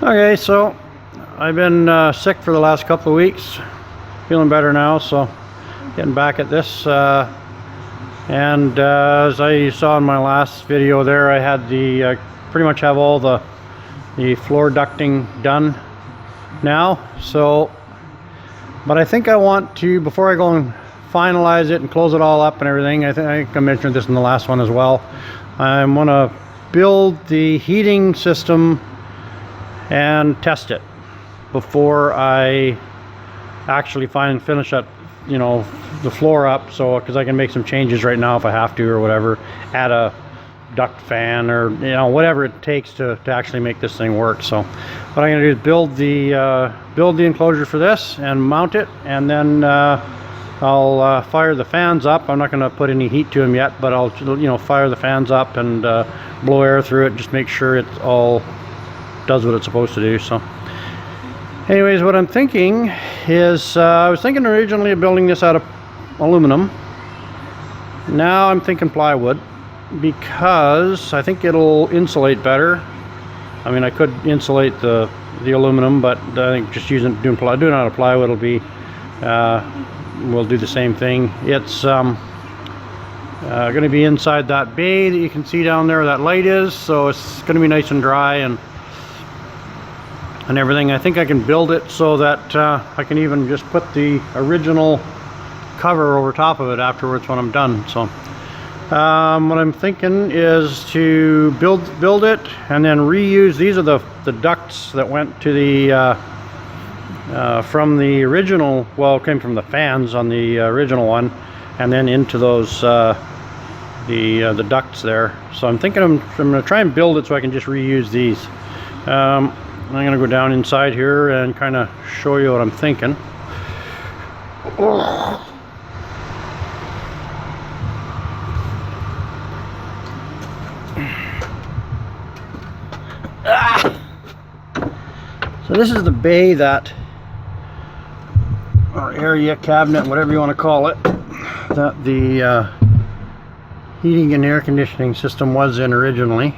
Okay, so I've been sick for the last couple of weeks. Feeling better now, so getting back at this. As I saw in my last video there, I had the pretty much have all the floor ducting done now. So, but I think I want to, before I go and finalize it and close it all up and everything, I think I mentioned this in the last one as well, I'm gonna build the heating system and test it before I actually finish up, you know, the floor up. So because I can make some changes right now if I have to or whatever, add a duct fan or, you know, whatever it takes to actually make this thing work. So what I'm going to do is build the enclosure for this and mount it, and then I'll fire the fans up. I'm not going to put any heat to them yet, but I'll, you know, fire the fans up and blow air through it, just make sure it all does what it's supposed to do. So anyways, what I'm thinking is, I was thinking originally of building this out of aluminum. Now I'm thinking plywood, because I think it'll insulate better. I mean, I could insulate the aluminum, but I think just doing it out of plywood will be, will do the same thing. It's going to be inside that bay that you can see down there where that light is, so it's going to be nice and dry and everything. I think I can build it so that I can even just put the original cover over top of it afterwards when I'm done. So what I'm thinking is to build it and then reuse. These are the ducts that went to the from the original, well, it came from the fans on the original one, and then into those the ducts there. So I'm thinking I'm going to try and build it so I can just reuse these. I'm going to go down inside here and kind of show you what I'm thinking. So this is the bay that, or area, cabinet, whatever you want to call it, that the heating and air conditioning system was in originally.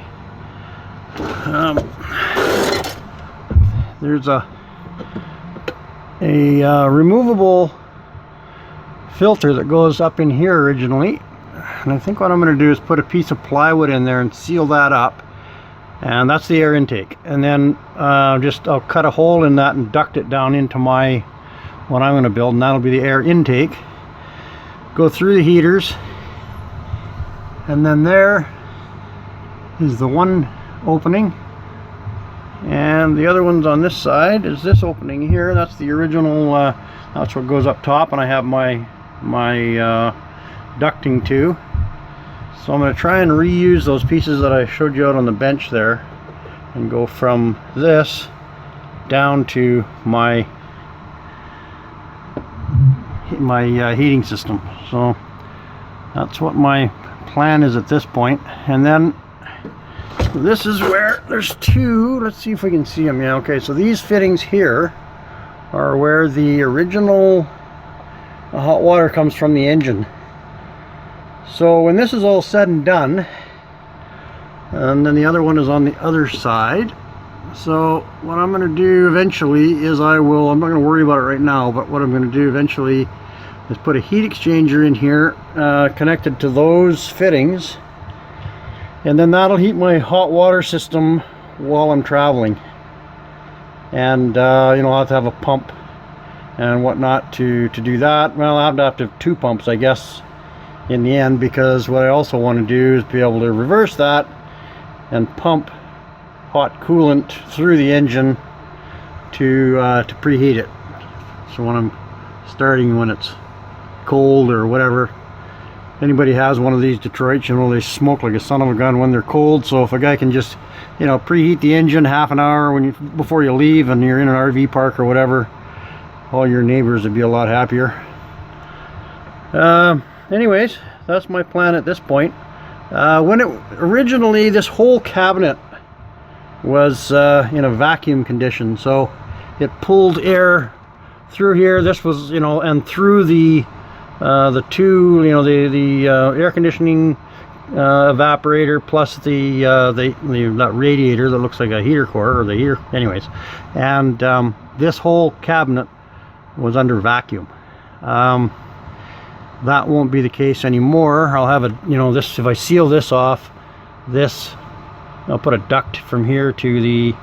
There's a removable filter that goes up in here originally, and I think what I'm going to do is put a piece of plywood in there and seal that up, and that's the air intake. And then I'll cut a hole in that and duct it down into what I'm going to build, and that'll be the air intake. Go through the heaters, and then there is the one opening, and the other one's on this side is this opening here. That's the original, that's what goes up top, and I have my ducting too. So I'm going to try and reuse those pieces that I showed you out on the bench there, and go from this down to my heating system. So that's what my plan is at this point. And then this is where there's two, let's see if we can see them. Yeah, okay, so these fittings here are where the original hot water comes from the engine. So when this is all said and done, and then the other one is on the other side. So what I'm going to do eventually is I'm not going to worry about it right now, but what I'm going to do eventually is put a heat exchanger in here connected to those fittings, and then that'll heat my hot water system while I'm traveling. And you know, I'll have to have a pump and whatnot to do that. Well, I'll have to have two pumps, I guess, in the end, because what I also want to do is be able to reverse that and pump hot coolant through the engine to preheat it. So when I'm starting, when it's cold or whatever, anybody has one of these Detroits, you know, they smoke like a son of a gun when they're cold. So if a guy can just, you know, preheat the engine half an hour before you leave and you're in an RV park or whatever, all your neighbors would be a lot happier. Anyways, that's my plan at this point. When originally this whole cabinet was in a vacuum condition, so it pulled air through here. This was, you know, and through the two, you know, the air conditioning evaporator plus the that radiator that looks like a heater core, or the heater, anyways. And this whole cabinet was under vacuum. That won't be the case anymore. I'll have a, you know, this, if I seal this off, this, I'll put a duct from here to the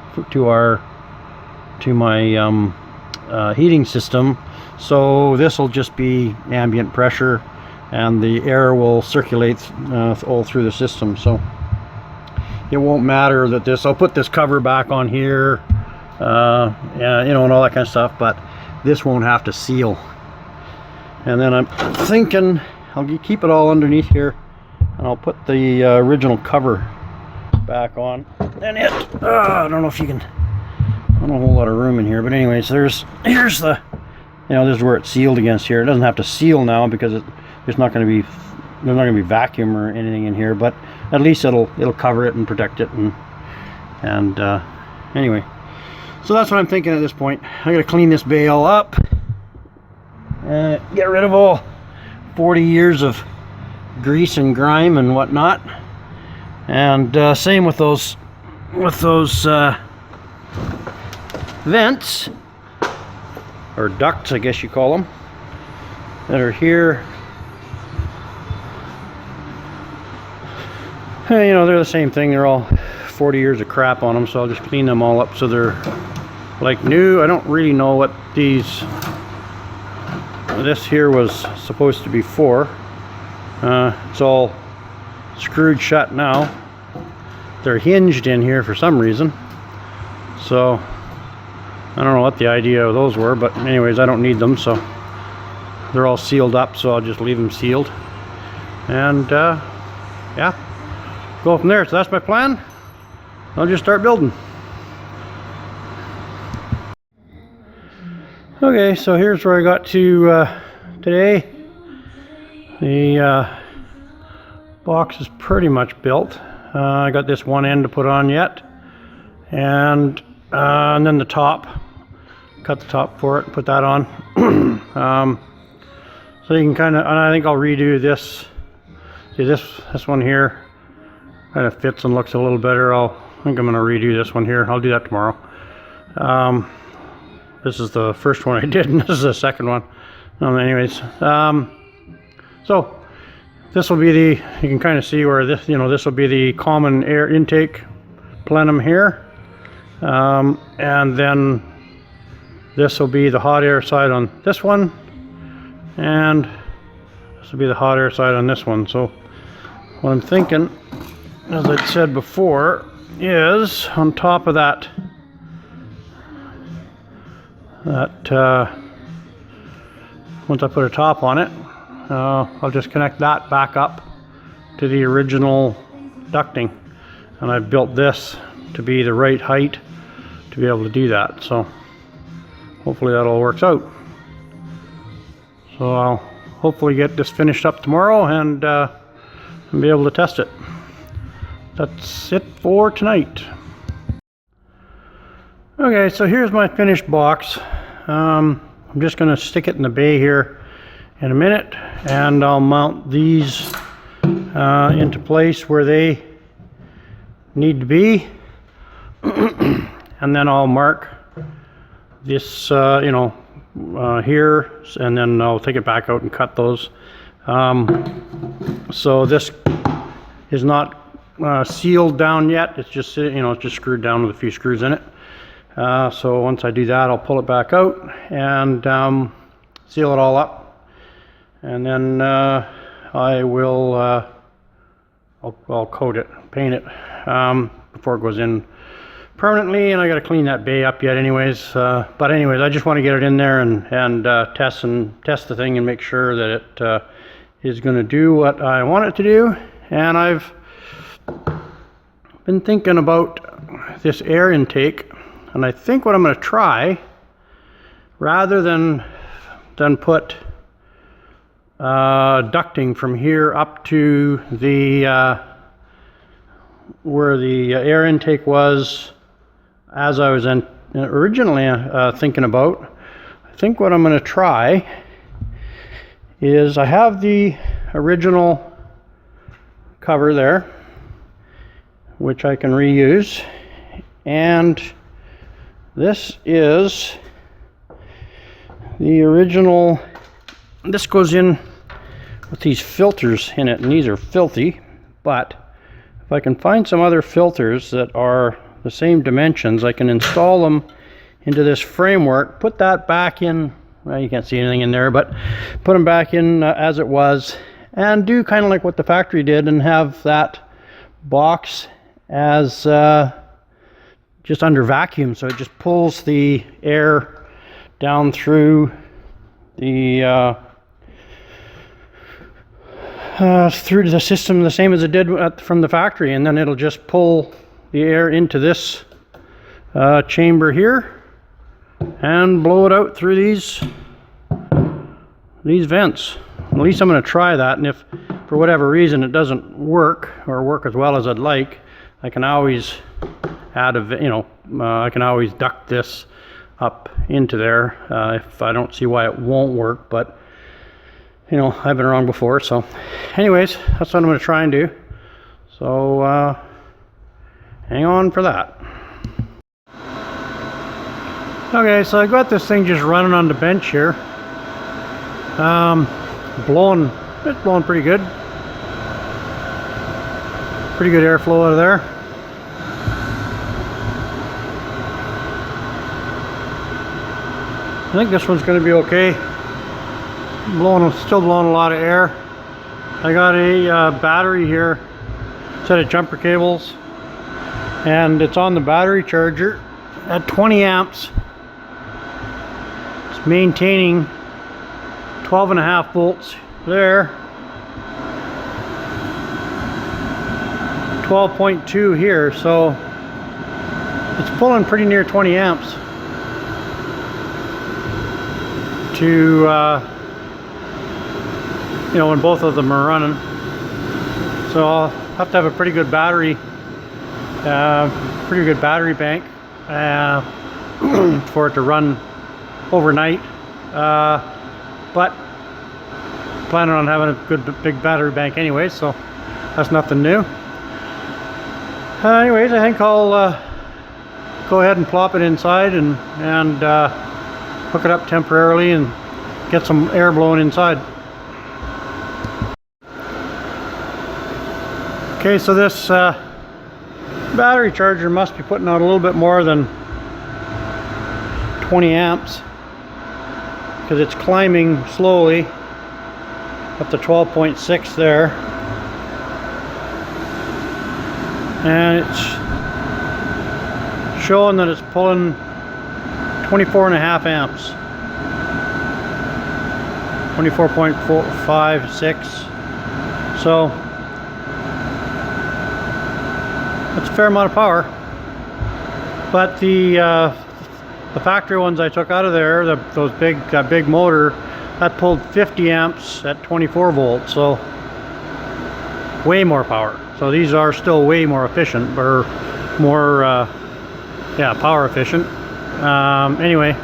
to my heating system, so this will just be ambient pressure and the air will circulate all through the system. So it won't matter that this, I'll put this cover back on here, yeah, you know, and all that kind of stuff, but this won't have to seal. And then I'm thinking I'll keep it all underneath here, and I'll put the original cover back on. And it, I don't know if you can, I don't have a whole lot of room in here, but anyways, here's the, you know, this is where it's sealed against here. It doesn't have to seal now because there's not going to be vacuum or anything in here, but at least it'll cover it and protect it. And anyway, so that's what I'm thinking at this point. I gotta clean this bay all up, get rid of all 40 years of grease and grime and whatnot. And same with those vents, or ducts, I guess you call them, that are here. You know, they're the same thing. They're all 40 years of crap on them, so I'll just clean them all up so they're like new. I don't really know what this here was supposed to be for. It's all screwed shut now. They're hinged in here for some reason, so I don't know what the idea of those were, but anyways, I don't need them, so they're all sealed up, so I'll just leave them sealed. And yeah, go from there. So that's my plan. I'll just start building. Okay, so here's where I got to today. The box is pretty much built. I got this one end to put on yet, and then the top, cut the top for it and put that on. So you can kind of, and I think I'll redo this. See, this one here kind of fits and looks a little better. I think I'm going to redo this one here. I'll do that tomorrow. This is the first one I did, and this is the second one. Anyways, so this will be the, you can kind of see where this, you know, this will be the common air intake plenum here, and then this will be the hot air side on this one, and this will be the hot air side on this one. So what I'm thinking, as I said before, is on top of that once I put a top on it, I'll just connect that back up to the original ducting, and I've built this to be the right height to be able to do that. So hopefully that all works out. So I'll hopefully get this finished up tomorrow and be able to test it. That's it for tonight. Okay, so here's my finished box. I'm just going to stick it in the bay here in a minute, and I'll mount these into place where they need to be. And then I'll mark this, you know, here, and then I'll take it back out and cut those. So this is not sealed down yet. It's just, you know, it's just screwed down with a few screws in it. So once I do that, I'll pull it back out and seal it all up, and then I will I'll coat it, paint it before it goes in permanently. And I got to clean that bay up yet anyways, but anyways, I just want to get it in there and test the thing and make sure that it is going to do what I want it to do. And I've been thinking about this air intake, and I think what I'm going to try, rather than put ducting from here up to the where the air intake was, as I was originally thinking about, I think what I'm going to try is, I have the original cover there, which I can reuse. And this is the original. This goes in with these filters in it, and these are filthy, but if I can find some other filters that are the same dimensions, I can install them into this framework, put that back in. Well, you can't see anything in there, but put them back in as it was, and do kind of like what the factory did, and have that box as just under vacuum, so it just pulls the air down through the through the system the same as it did from the factory, and then it'll just pull the air into this chamber here and blow it out through these vents. At least I'm going to try that, and if for whatever reason it doesn't work or work as well as I'd like, I can always add a, I can always duct this up into there if I don't see why it won't work, but I've been wrong before. So anyways, that's what I'm going to try and do. So hang on for that. Okay, so I got this thing just running on the bench here. It's blowing pretty good. Pretty good airflow out of there. I think this one's going to be okay. Still blowing a lot of air. I got a battery here, set of jumper cables, and it's on the battery charger at 20 amps. It's maintaining 12.5 volts there, 12.2 here, so it's pulling pretty near 20 amps to when both of them are running. So I'll have to have a pretty good battery bank for it to run overnight, but planning on having a good big battery bank anyway, so that's nothing new. Anyways, I think I'll go ahead and plop it inside and hook it up temporarily and get some air blowing inside. Okay, so this battery charger must be putting out a little bit more than 20 amps because it's climbing slowly up to 12.6 there, and it's showing that it's pulling 24.5 amps, 24.456. So that's a fair amount of power. But the factory ones I took out of there, that big motor, that pulled 50 amps at 24 volts, so way more power. So these are still way more efficient, or more power efficient. Anyway,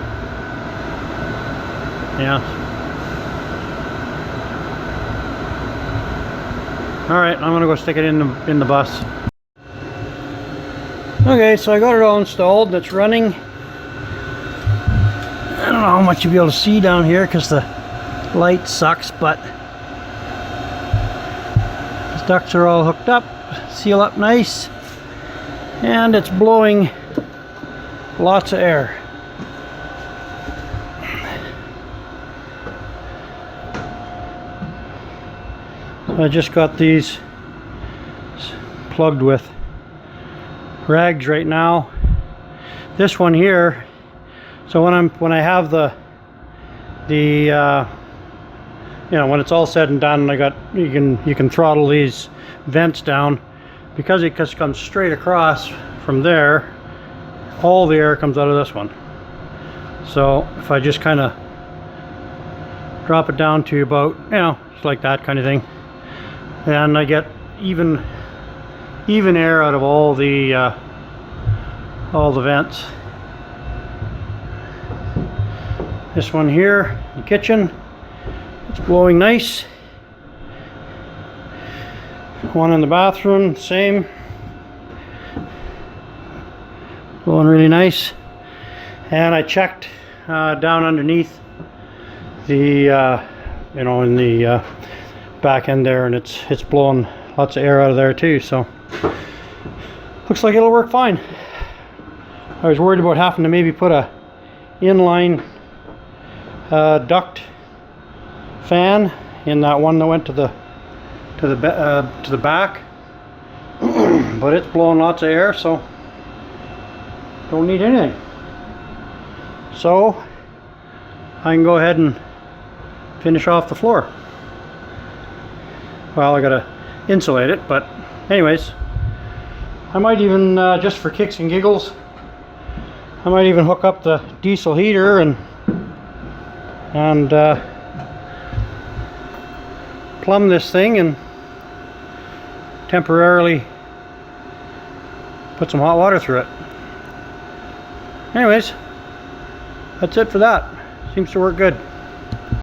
yeah. All right, I'm gonna go stick it in the bus. Okay, so I got it all installed and it's running. I don't know how much you'll be able to see down here because the light sucks, but these ducts are all hooked up, seal up nice, and it's blowing lots of air. I just got these plugged with rags right now. This one here, so when I have the when it's all said and done, you can throttle these vents down, because it just comes straight across from there. All the air comes out of this one. So if I just kind of drop it down to about, just like that kind of thing, and I get even air out of all the vents. This one here, the kitchen, it's blowing nice. One in the bathroom, same. Blowing really nice. And I checked down underneath the you know, in the back end there, and it's blowing lots of air out of there too, so looks like it'll work fine. I was worried about having to maybe put a inline duct fan in that one that went to the back, but it's blowing lots of air, so don't need anything. So I can go ahead and finish off the floor. Well, I gotta insulate it, but anyways, I might even just for kicks and giggles, I might even hook up the diesel heater and plumb this thing and temporarily put some hot water through it. Anyways, that's it for that. Seems to work good.